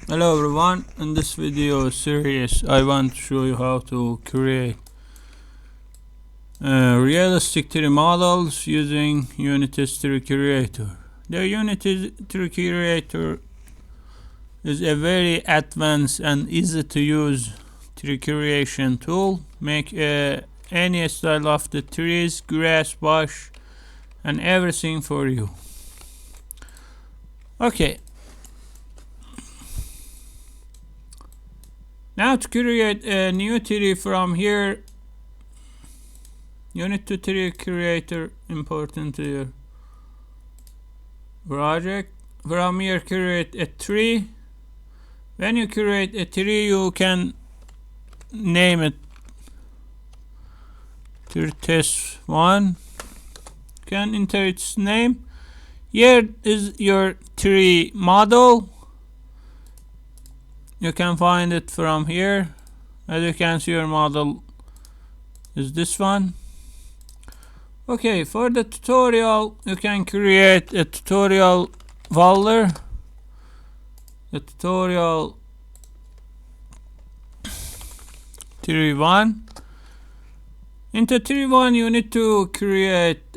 Hello everyone, in this video series I want to show you how to create realistic 3D models using Unity 3D Creator. The Unity 3D Creator is a very advanced and easy to use 3D creation tool. Make any style of the trees, grass, bush and everything for you. Okay. Now to create a new 3D from here, you need to 3D Creator important to your project. From here create a tree. When you create a tree, you can name it test1. You can enter its name. Here is your tree model. You can find it from here. As you can see, your model is this one. Okay, for the tutorial, you can create a tutorial folder. The tutorial 3.1. Into 3.1, you need to create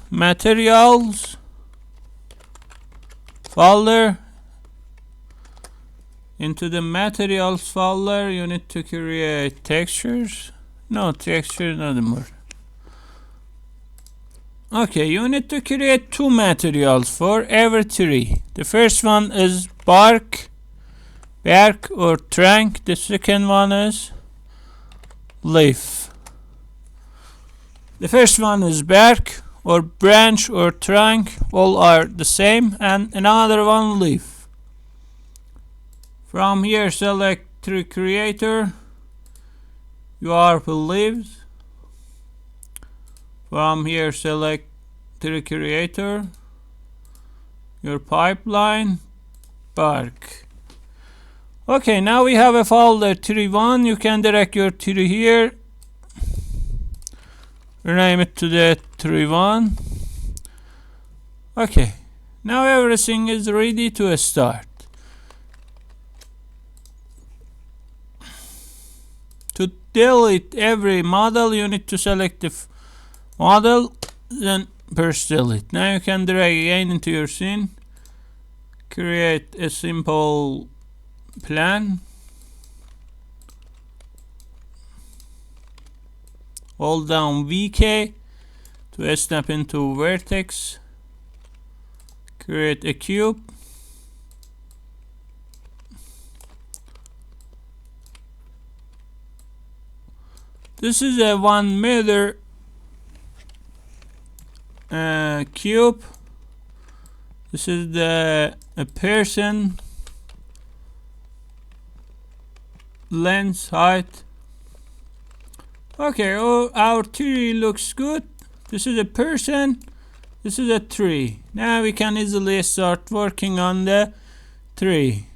materials folder. Into the materials folder, you need to create textures. No, texture not anymore. Okay, you need to create two materials for every tree. The first one is bark or trunk. The second one is leaf. The first one is bark or branch or trunk. All are the same. And another one leaf. From here, select 3D Creator, your leaves. From here, select 3D Creator, your pipeline, bark. Okay, now we have a folder 3.1. You can direct your 3D here. Rename it to the 3.1. Okay, now everything is ready to start. To delete every model, you need to select the model, then press delete. Now you can drag again into your scene, create a simple plan, hold down VK to snap into vertex, create a cube. This is a 1 meter cube. This is a person, length, height. Okay, our tree looks good. This is a person. This is a tree. Now we can easily start working on the tree.